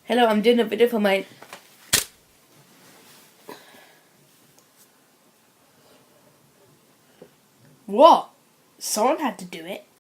Hello, I'm doing a video for my... What? Someone had to do it.